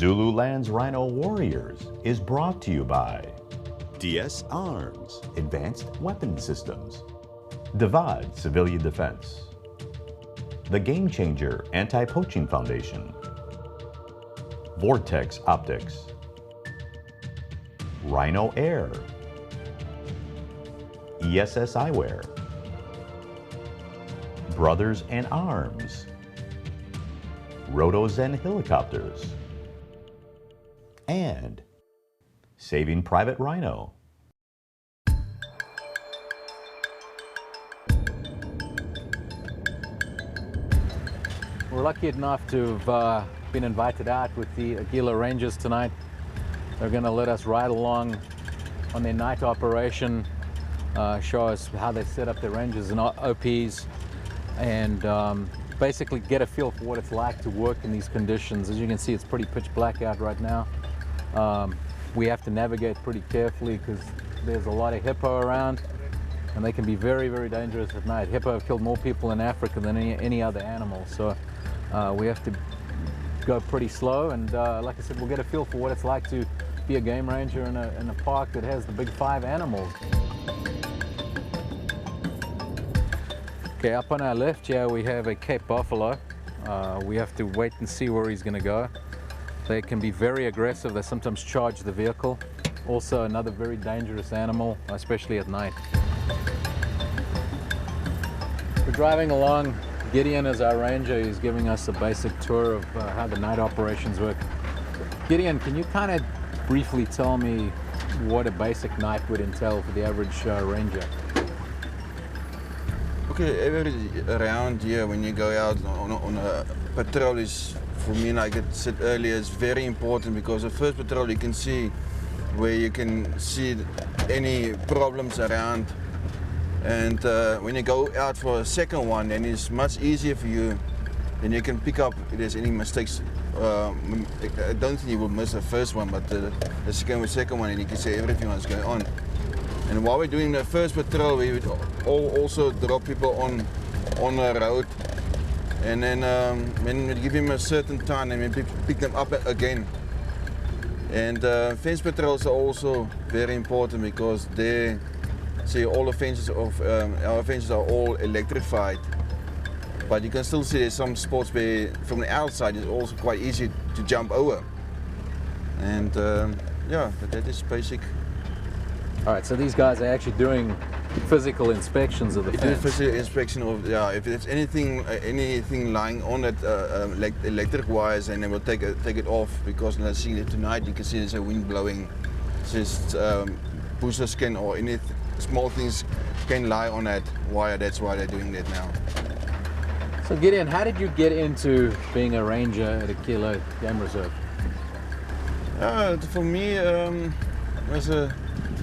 Zululand's Rhino Warriors is brought to you by DS Arms, Advanced Weapon Systems, Divad Civilian Defense, the Game Changer Anti-Poaching Foundation, Vortex Optics, Rhino Air, ESS Eyewear, Brothers in Arms, Rotozen Helicopters, and Saving Private Rhino. We're lucky enough to have been invited out with the Aquila Rangers tonight. They're going to let us ride along on their night operation, show us how they set up their Rangers and OPs, and basically get a feel for what it's like to work in these conditions. As you can see, it's pretty pitch black out right now. We have to navigate pretty carefully because there's a lot of hippo around, and they can be very, very dangerous at night. Hippo have killed more people in Africa than any other animal, so we have to go pretty slow, and like I said, we'll get a feel for what it's like to be a game ranger in a park that has the big 5 animals. Okay, up on our left here we have a Cape Buffalo. We have to wait and see where he's going to go. They can be very aggressive. They sometimes charge the vehicle. Also another very dangerous animal, especially at night. We're driving along. Gideon is our ranger. He's giving us a basic tour of how the night operations work. Gideon, can you kind of briefly tell me what a basic night would entail for the average ranger? Okay, around here when you go out on a patrol is, for me, like I said earlier, is very important, because the first patrol you can see where you can see any problems around, and when you go out for a second one, then it's much easier for you, and you can pick up if there's any mistakes. I don't think you will miss the first one, but the second one, and you can see everything that's going on. And while we're doing the first patrol, we would also drop people on the road, and then when we give him a certain time, and we pick them up again. And fence patrols are also very important, because they see all the fences of our fences are all electrified, but you can still see there's some spots where from the outside it's also quite easy to jump over. And yeah, but that is basic. All right, so these guys are actually doing physical inspections of the fence. Physical inspection of, yeah, if there's anything lying on it, electric wires, and then we'll take it off, because when I see it tonight, you can see there's a wind blowing. Just booster skin or any small things can lie on that wire. That's why they're doing that now. So Gideon, how did you get into being a ranger at Aquila Game Reserve? For me,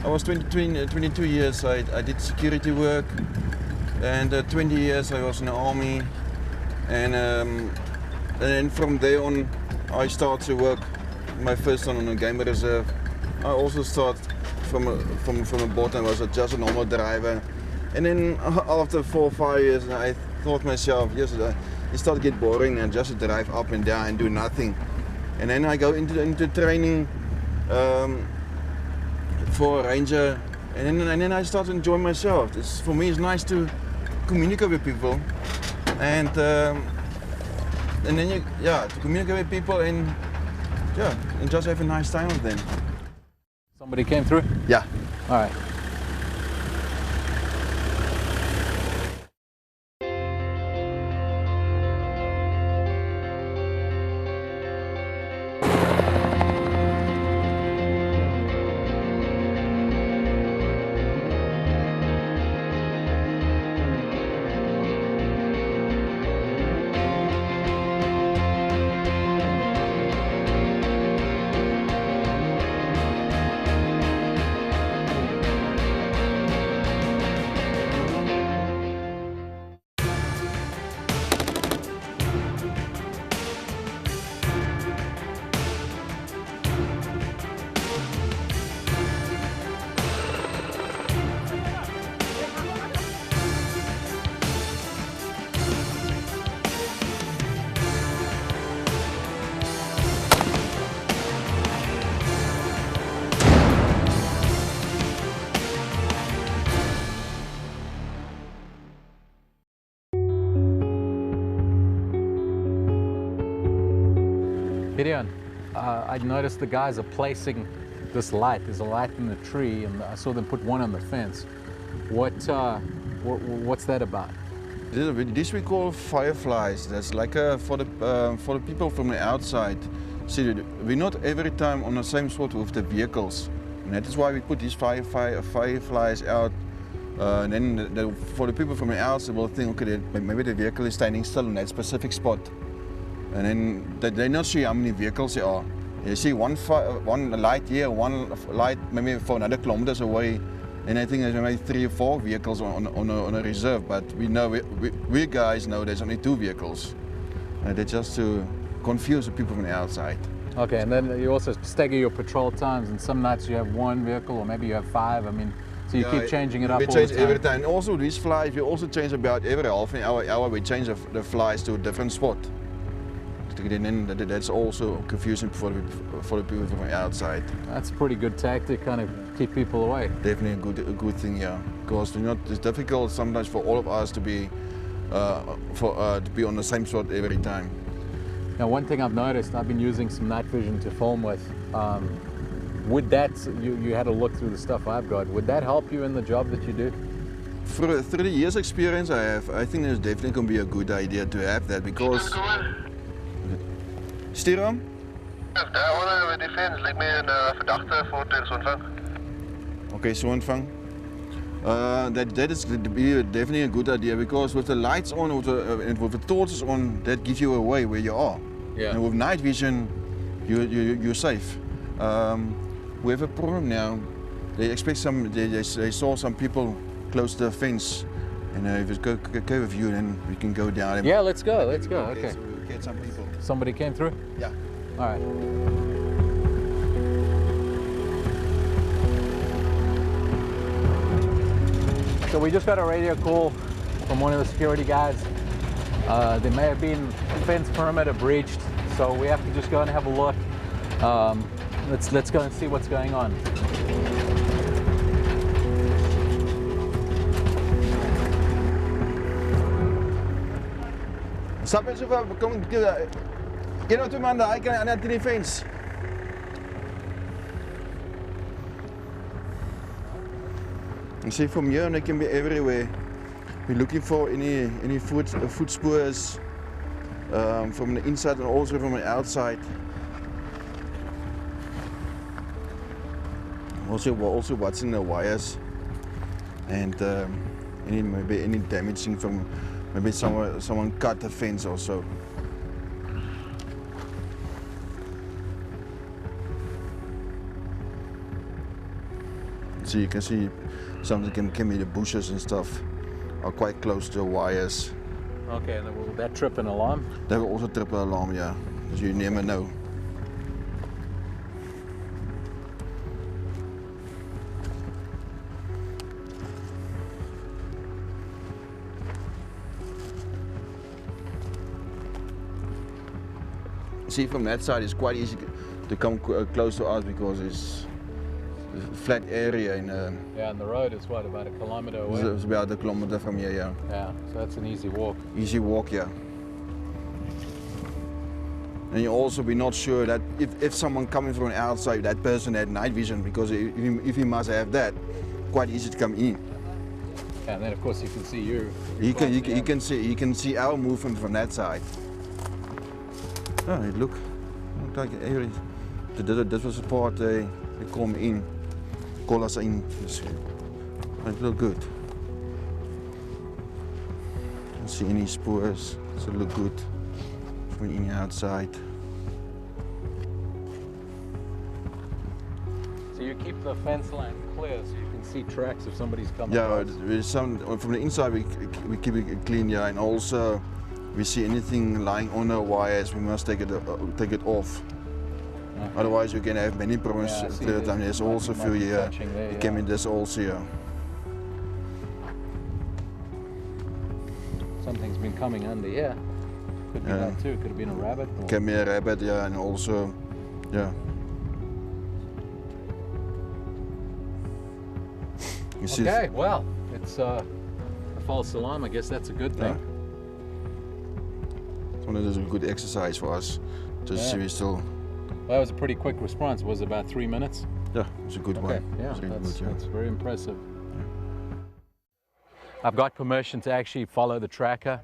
I was 22 years. I did security work, and 20 years I was in the army, and then from there on I started to work my first time on a game reserve. I also started from the bottom. I was just a normal driver, and then after 4 or 5 years I thought myself, yes, it started to get boring and just to drive up and down and do nothing. And then I go into training for a ranger, and then I start to enjoy myself. For me, it's nice to communicate with people, and then to communicate with people, and just have a nice time with them. Somebody came through? Yeah. All right. Gideon, I noticed the guys are placing this light. There's a light in the tree, and I saw them put one on the fence. What's that about? This we call fireflies. That's like for the people from the outside. See, we're not every time on the same spot with the vehicles, and that is why we put these fireflies out. And then for the people from the outside, will think, okay, maybe the vehicle is standing still in that specific spot, and then they not see how many vehicles there are. You see one light here, one light maybe for another kilometers away, and I think there's maybe 3 or 4 vehicles on a reserve. But we guys know there's only 2 vehicles. That's just to confuse the people from the outside. Okay, and then you also stagger your patrol times, and some nights you have 1 vehicle, or maybe you have 5. I mean, so you keep changing it up all the time. Every time. And also these flies, we also change about every half an hour. We change the flies to a different spot. That's also confusing for the people from the outside. That's a pretty good tactic, kind of keep people away. Definitely a good thing, yeah. Because it's difficult sometimes for all of us to be on the same spot every time. Now, one thing I've noticed, I've been using some night vision to film with. Would that, you had to look through the stuff I've got, would that help you in the job that you do? For 30 years experience I have, I think it's definitely going to be a good idea to have that, because... Stuur hem? Daar worden we defense, lijkt mij een verdachte voor het ontvang. Okay, so ontvang. That is definitely a good idea, because with the lights on, with the torches on, that gives you away where you are. Yeah. And with night vision, you're safe. We have a problem now. They expect they saw some people close to the fence, and if it's okay with you, then we can go down. Yeah, let's go. Okay. So we'll get some people. Somebody came through? Yeah. All right. So we just got a radio call from one of the security guys. There may have been fence perimeter breached, so we have to just go and have a look. Let's go and see what's going on. Stap eens over, kom, get out to Manda, I can enter the fence. You see, from here they can be everywhere. We're looking for any footspurs from the inside and also from the outside. Also watching the wires, and maybe any damaging from maybe someone cut the fence or so. So you can see something can be the bushes and stuff are quite close to the wires. Okay, and then will that trip an alarm? That will also trip an alarm, yeah, because you never know. See, from that side it's quite easy to come close to us, because it's a flat area. Yeah, and the road is what, about a kilometer away? It's about a kilometer from here, yeah. Yeah, so that's an easy walk. Easy walk, yeah. And you also be not sure that if someone coming from outside, that person had night vision, because if he must have that, quite easy to come in. Yeah, and then of course you can see you. You can see our movement from that side. Oh, look like every. Dit was the part they come in, call us in. It look good. Don't see any spurs, so it look good from in outside. So you keep the fence line clear so you can see tracks if somebody's coming. Yeah, from the inside we keep it clean, yeah, and also we see anything lying on the wires, we must take it off. Okay. Otherwise you can have many problems. Yeah, there's also a few here. It can be this also, yeah. Something's been coming under, yeah. Could be that too, could have been a rabbit. Or... Can be a rabbit, yeah, and also, yeah. You see okay, well, it's a false alarm, I guess that's a good thing. Yeah. So that is a good exercise for us Just Yeah. see we still. Well, that was a pretty quick response. Was it about 3 minutes? Yeah, it's a good Okay, one. yeah, It's really that's, good, yeah. that's very impressive. I've got permission to actually follow the tracker.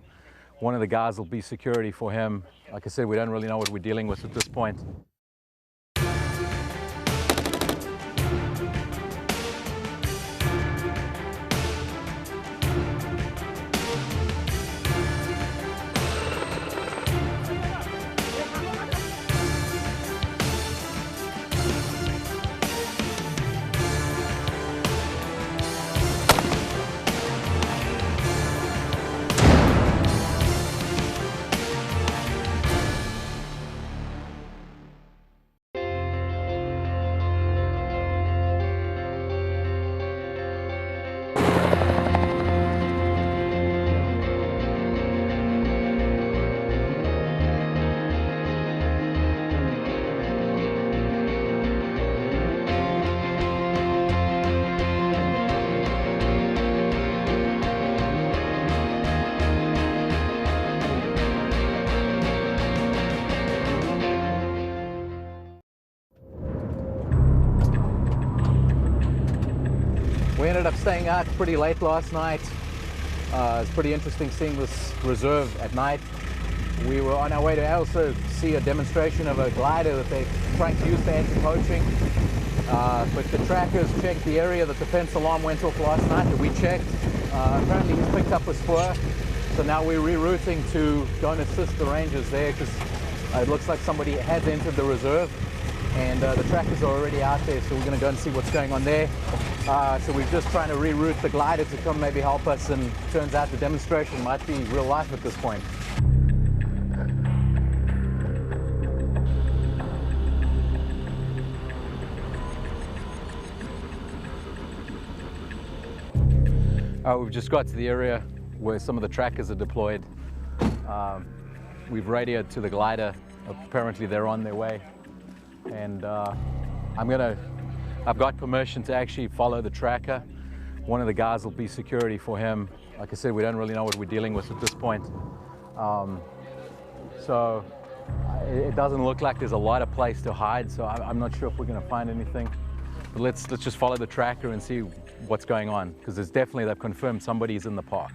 One of the guys will be security for him. Like I said, we don't really know what we're dealing with at this point. We ended up staying out pretty late last night. It's pretty interesting seeing this reserve at night. We were on our way to also see a demonstration of a glider that they're trying to use for anti-poaching. But the trackers checked the area that the fence alarm went off last night that we checked. Apparently he's picked up a spoor. So now we're rerouting to go and assist the rangers there because it looks like somebody has entered the reserve. And the trackers are already out there, so we're going to go and see what's going on there. So we're just trying to reroute the glider to come maybe help us, and turns out the demonstration might be real life at this point. We've just got to the area where some of the trackers are deployed. We've radioed to the glider. Apparently they're on their way. And I've got permission to actually follow the tracker. One of the guys will be security for him. Like I said, we don't really know what we're dealing with at this point. So it doesn't look like there's a lot of place to hide, so I'm not sure if we're going to find anything. But let's just follow the tracker and see what's going on, because there's definitely, they've confirmed somebody's in the park.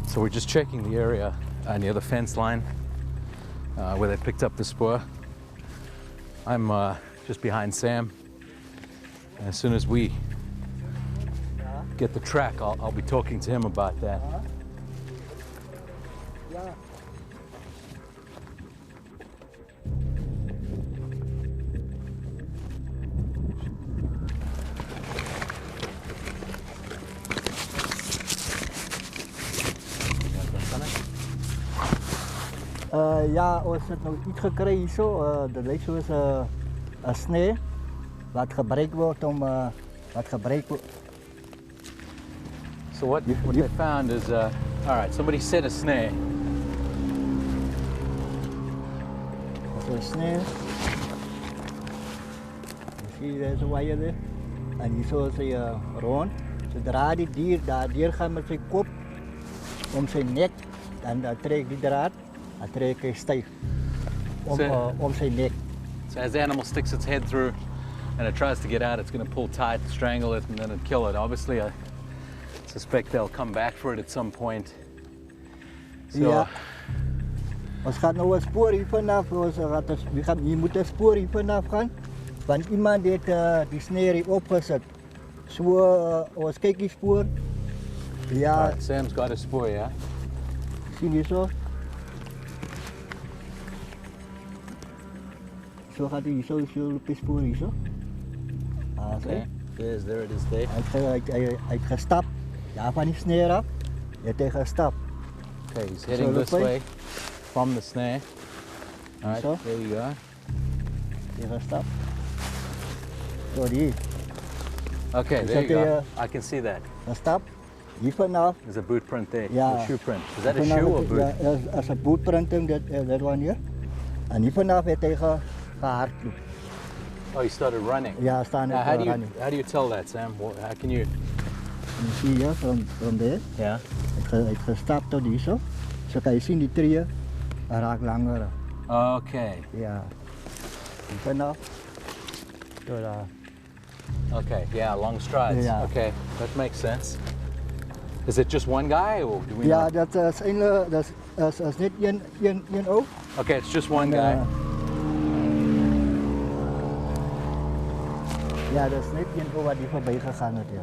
So we're just checking the area near the fence line where they picked up the spoor. I'm just behind Sam. And as soon as we get the track, I'll be talking to him about that. Ja, ons het nou iets gekry hier zo. Dat lijkt zoals een snee. Wat gebruikt wordt om So what they found is, all right, somebody set a snare. Dat is een snee. Zie je deze wire er? En hier zo is hij rond. Zodra die dier gaat met zijn kop om zijn nek, dan trekt die draad. I trek hij stijf om zijn nek. So as the animal sticks its head through and it tries to get out, it's going to pull tight, strangle it, and then it'll kill it. Obviously, I suspect they'll come back for it at some point. So, ja. Ons gaat nou een spoor hier vanaf. Hier moet een spoor hier vanaf gaan. Want iemand heeft die snare opgezet. Zo, ons kijken die spoor. Ja. all right, Sam's got a spoor, yeah? Zie je zo? Zo gaat hij zo op de spoor hier zo. Okay. Yes, there it is there. Hij heeft gestapt. Ja, van die snare af. Hij heeft gestapt. Okay, he's heading this way. from the snare. All right, So? there you go. Hier gaan stap. Zo die. Okay, Is there you that go. the, I can see that. Een stap. Hier vanaf. There's a boot print there. Yeah. A shoe print. Is that a Vanaf shoe or het- boot? Ja, als een bootprinting, dat one hier. En hier vanaf heeft hij gehardloop. Oh, you started running. Ja, staan Now, het running. how do you tell that, Sam? How can you? You see here from there. Yeah. Het gestapt tot hier zo. Zo kan je zien die trieën raakt langer. Okay. Ja. Hier vanaf. Tot daar. Okay. Yeah, long strides. Yeah. Okay, that makes sense. Is it just one guy, or do we Ja, know? dat is eigenlijk dat is niet één oog. Okay, it's just one En, guy. Ja, dat is niet één oog wat die voorbij gegaan is. Ja.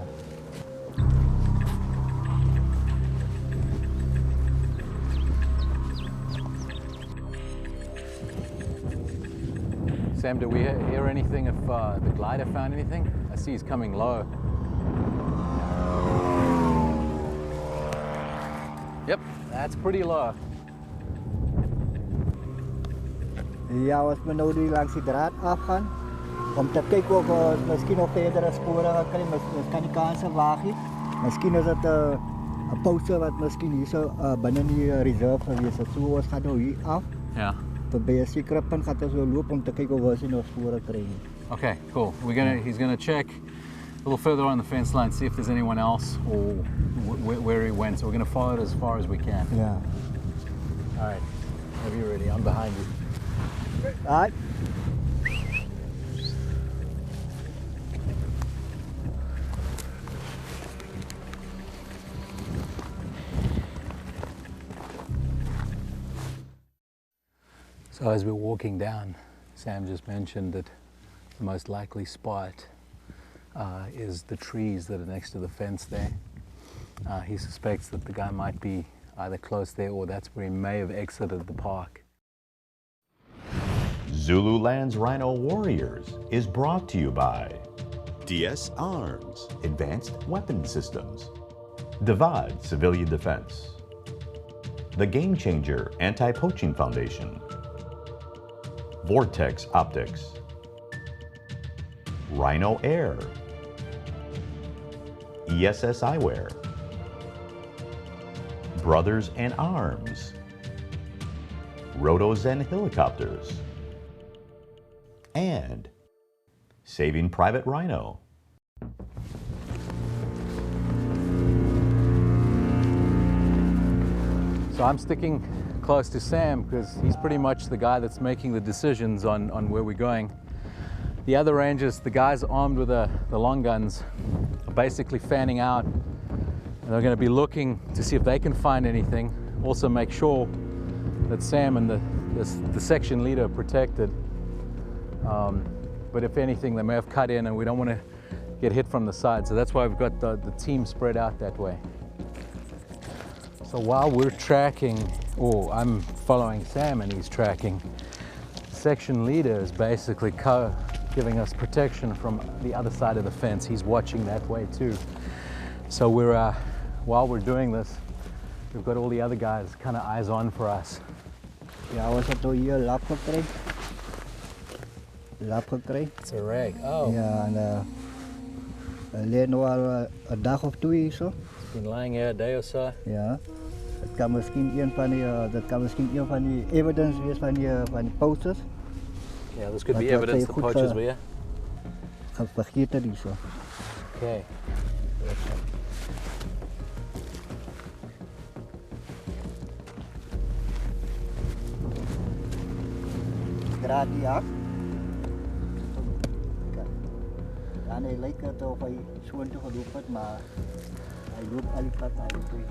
Sam, do we hear anything if the glider found anything? I see he's coming low. Yep, that's pretty low. Ja, als we nou die langs die draad afgaan, om te kijken of we misschien nog verdere sporen gaan krijgen, misschien die kansen wagen. Misschien is het een pauze wat misschien hier zo binnen die reserve geweest is. Zo ons gaan nou hier af, Yeah. bij een zekere punt gaat het zo lopen om te kijken of we ze nog sporen krijgen. Okay, cool. He's gonna check a little further on the fence line, see if there's anyone else or where he went. So we're gonna follow it as far as we can. Ja. All right, have you ready? I'm behind you. Right. So as we're walking down, Sam just mentioned that the most likely spot is the trees that are next to the fence there. He suspects that the guy might be either close there or that's where he may have exited the park. Zululand's Rhino Warriors is brought to you by DS Arms. Advanced Weapon Systems, Divad Civilian Defense, the Game Changer Anti-Poaching Foundation, Vortex Optics, Rhino Air, ESS Eyewear, Brothers in Arms, Rotozen Helicopters, and Saving Private Rhino. So I'm sticking close to Sam because he's pretty much the guy that's making the decisions on where we're going. The other rangers, the guys armed with the long guns, are basically fanning out. And they're going to be looking to see if they can find anything. Also make sure that Sam and the section leader are protected. But if anything, they may have cut in and we don't want to get hit from the side. So that's why we've got the team spread out that way. So while we're tracking, or I'm following Sam and he's tracking, section leader is basically giving us protection from the other side of the fence. He's watching that way too. So we're, while we're doing this, we've got all the other guys kind of eyes on for us. Ja, was het nou hier lap gekregen? Lap gekregen? It's a rag. Oh, Ja, en alleen nog al een dag of twee zo. it's been lying here a day or so. Ja. Dat kan misschien een van die evidence wees van die posters. Yeah, this could But be let's evidence say the goed, poachers were here. Gaan vergeten die zo. Okay. Draad die af. Ja, nee, lijkt het of hij schoon te gelopen heeft, maar hij loopt al die pad naar de twee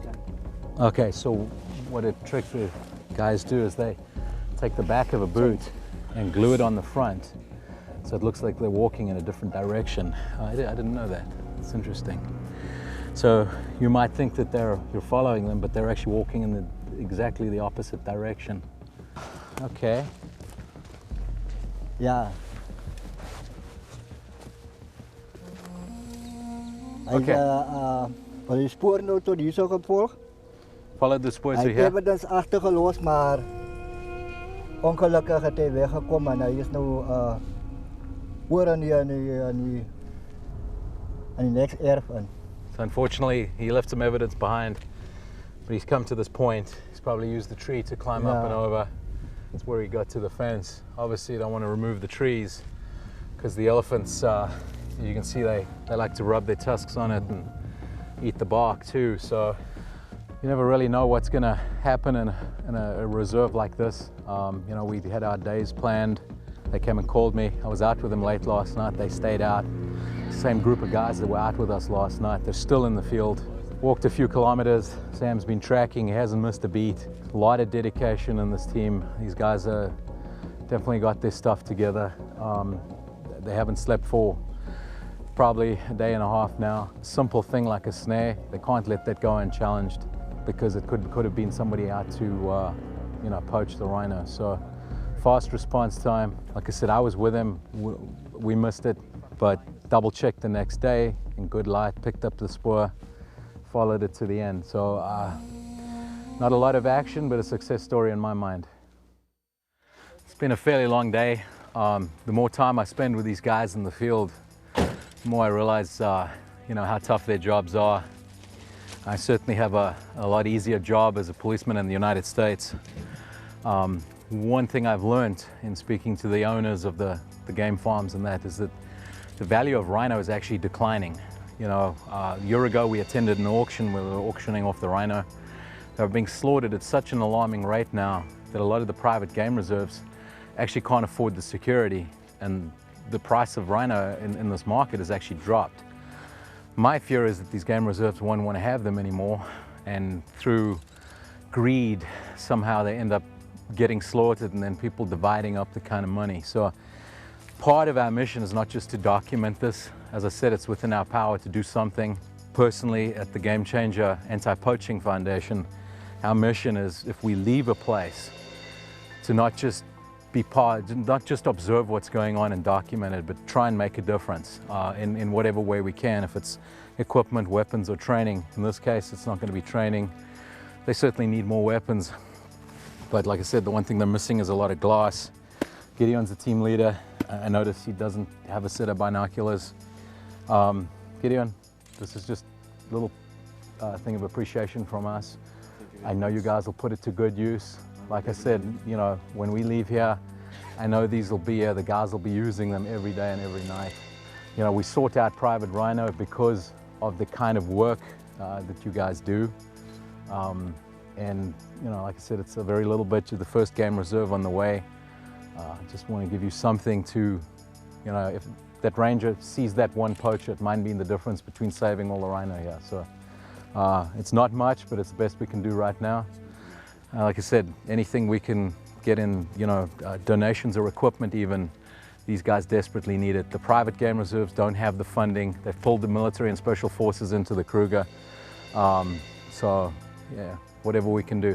kanten. Okay, so what a trick the guys do is they take the back of a boot and glue it on the front. So it looks like they're walking in a different direction. I didn't know that. It's interesting. So you might think that you're following them, but they're actually walking in exactly the opposite direction. Okay. Ja. Hij Oké. is sporen nou tot hier zo gevolgd. followed the spoor Hij to heeft here? evidence achtergelost, maar ongelukkig heeft hij weggekomen en hij is nu oor aan die next erf in. So unfortunately, he left some evidence behind, but he's come to this point. He's probably used the tree to climb up Yeah. and over. That's where he got to the fence. Obviously, you don't want to remove the trees because the elephants, you can see they like to rub their tusks on it and eat the bark too. So you never really know what's going to happen in a reserve like this. You know, we had our days planned. They came and called me. I was out with them late last night. They stayed out. Same group of guys that were out with us last night. They're still in the field. Walked a few kilometers. Sam's been tracking. He hasn't missed a beat. A lot of dedication in this team. These guys are definitely got their stuff together. They haven't slept for probably a day and a half now. Simple thing like a snare, they can't let that go unchallenged because it could have been somebody out to you know, poach the rhino. So fast response time. Like I said, I was with him. We missed it, but double checked the next day in good light, picked up the spoor, followed it to the end. So not a lot of action, but a success story in my mind. It's been a fairly long day. The more time I spend with these guys in the field, the more I realize you know, how tough their jobs are. I certainly have a lot easier job as a policeman in the United States. One thing I've learned in speaking to the owners of the game farms and that is that the value of rhino is actually declining. You know, a year ago we attended an auction where we were auctioning off the rhino. They're being slaughtered at such an alarming rate now that a lot of the private game reserves actually can't afford the security, and the price of rhino in this market has actually dropped. My fear is that these game reserves won't want to have them anymore, and through greed somehow they end up getting slaughtered and then people dividing up the kind of money. So part of our mission is not just to document this. As I said, it's within our power to do something. Personally, at the Game Changer Anti-Poaching Foundation, our mission is, if we leave a place, to not just be part, not just observe what's going on and document it, but try and make a difference in whatever way we can. If it's equipment, weapons, or training. In this case, it's not going to be training. They certainly need more weapons. But like I said, the one thing they're missing is a lot of glass. Gideon's the team leader. I noticed he doesn't have a set of binoculars. Gideon, this is just a little thing of appreciation from us. I know you guys will put it to good use. Like I said, you know, when we leave here, I know these will be here, the guys will be using them every day and every night. You know, we sought out Private Rhino because of the kind of work that you guys do. And, you know, like I said, it's a very little bit. You're the first game reserve on the way. I just want to give you something to, you know, if that ranger sees that one poacher, it might mean the difference between saving all the rhino here. So it's not much, but it's the best we can do right now. Like I said, anything we can get in, you know, donations or equipment even, these guys desperately need it. The private game reserves don't have the funding. They've pulled the military and special forces into the Kruger. So, yeah, whatever we can do.